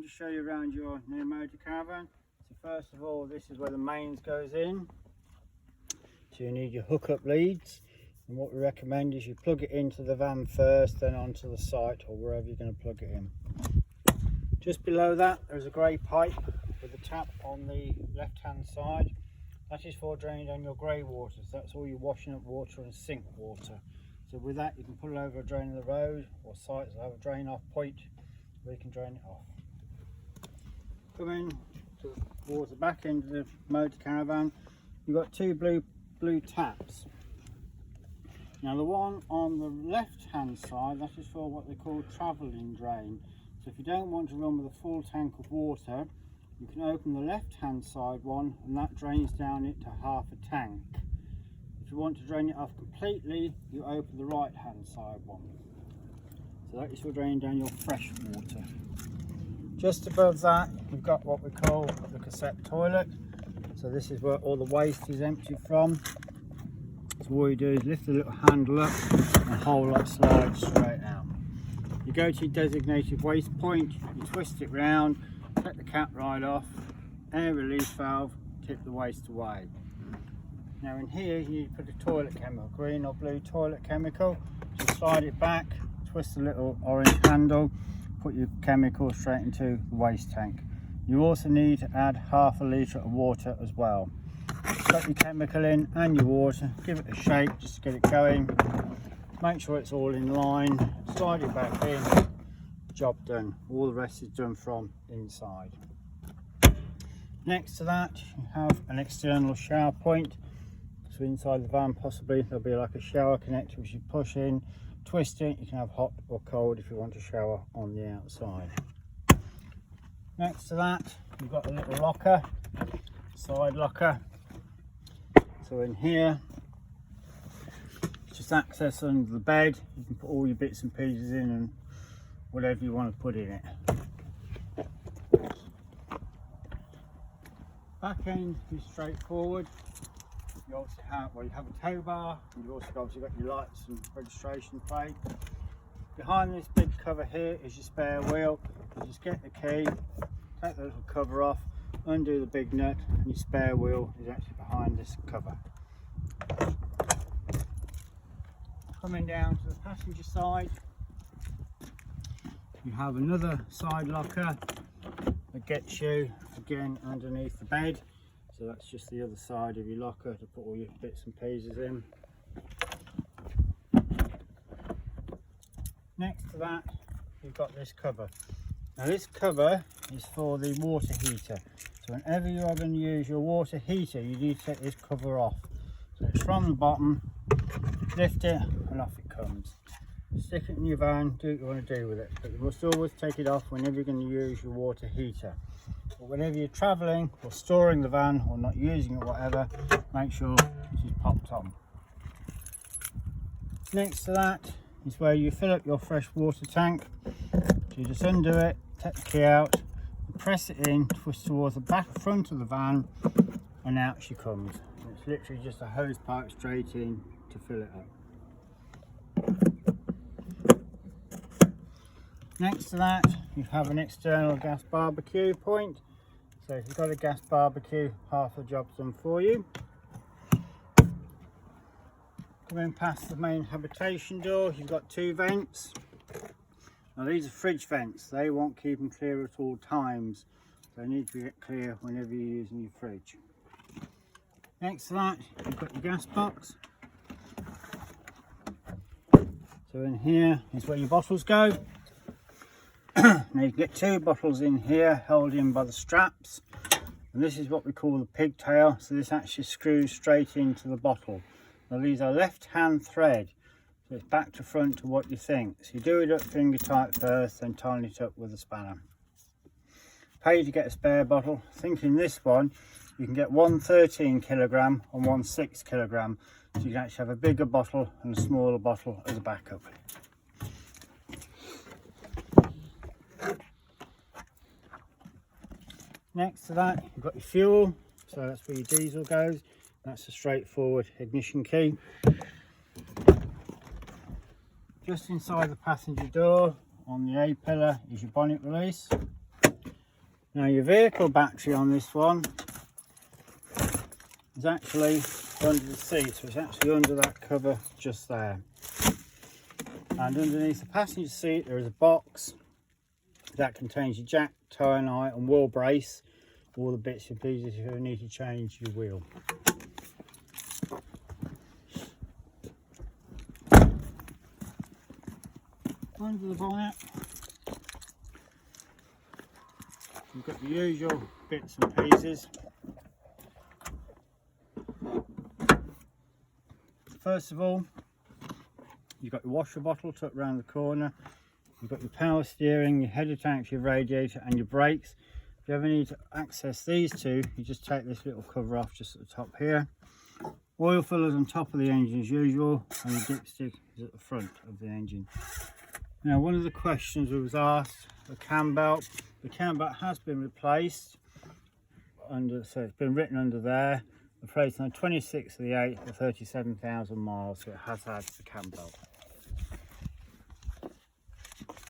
To show you around your new motor caravan. So first of all, this is where the mains goes in. So you need your hookup leads, and what we recommend is you plug it into the van first, then onto the site or wherever you're going to plug it in. Just below that there's a grey pipe with a tap on the left hand side. That is for draining down your grey water, so that's all your washing up water and sink water. So with that you can put it over a drain in the road, or sites that have a drain off point where you can drain it off. Coming towards the back end of the motor caravan, you've got two blue taps. Now the one on the left hand side, that is for what they call travelling drain. So if you don't want to run with a full tank of water, you can open the left hand side one and that drains down it to half a tank. If you want to drain it off completely, you open the right hand side one. So that is for draining down your fresh water. Just above that you've got what we call the cassette toilet. So this is where all the waste is emptied from. So all you do is lift the little handle up and hold that slide straight out. You go to your designated waste point, you twist it round, take the cap right off, air release valve, tip the waste away. Now in here you need to put a toilet chemical, green or blue toilet chemical. So slide it back, twist the little orange handle, put your chemical straight into the waste tank. You also need to add half a litre of water as well. Put your chemical in and your water, give it a shake just to get it going. Make sure it's all in line, slide it back in, job done. All the rest is done from inside. Next to that you have an external shower point. So inside the van possibly there'll be like a shower connector which you push in, twist it, you can have hot or cold if you want to shower on the outside. Next to that you've got a little locker, side locker. So in here, just access under the bed, you can put all your bits and pieces in and whatever you want to put in it. Back end is straightforward. You also have, well, you have a tow bar, and you've also obviously got your lights and registration plate. Behind this big cover here is your spare wheel. You just get the key, take the little cover off, undo the big nut, and your spare wheel is actually behind this cover. Coming down to the passenger side, you have another side locker that gets you again underneath the bed. So that's just the other side of your locker to put all your bits and pieces in. Next to that you've got this cover. Now this cover is for the water heater. So whenever you are going to use your water heater you need to take this cover off. So it's from the bottom, lift it and off it comes. Stick it in your van, do what you want to do with it, but you must always take it off whenever you're going to use your water heater. But whenever you're travelling or storing the van or not using it, whatever, make sure she's popped on. Next to that is where you fill up your fresh water tank. So you just undo it, take the key out, and press it in, twist towards the back front of the van, and out she comes. And it's literally just a hose pipe straight in to fill it up. Next to that you have an external gas barbecue point. So if you've got a gas barbecue, half the job's done for you. Coming past the main habitation door, you've got two vents. Now these are fridge vents, they won't keep them clear at all times. So they need to get clear whenever you're using your fridge. Next to that you've got your gas box. So in here is where your bottles go. Now you can get two bottles in here held in by the straps, and this is what we call the pigtail. So this actually screws straight into the bottle. Now these are left hand thread, so it's back to front to what you think. So you do it up finger tight first, then tighten it up with a spanner. Pay to get a spare bottle. I think in this one you can get one 13 kilogram and one 6 kilogram, so you can actually have a bigger bottle and a smaller bottle as a backup. Next to that you've got your fuel, so that's where your diesel goes. That's a straightforward ignition key. Just inside the passenger door on the A pillar is your bonnet release. Now your vehicle battery on this one is actually under the seat, so it's actually under that cover just there. And underneath the passenger seat there is a box that contains your jack, tyre light and wheel brace, all the bits and pieces if you need to change your wheel. Under the bonnet you've got the usual bits and pieces. First of all, you've got your washer bottle tucked around the corner, you've got your power steering, your header tank, your radiator and your brakes. If you ever need to access these two, you just take this little cover off just at the top here. Oil fillers on top of the engine as usual, and the dipstick is at the front of the engine. Now, one of the questions was asked, the cam belt. The cam belt has been replaced, so it's been written under there. Replaced on 26th of the 8th for 37,000 miles, so it has had the cam belt.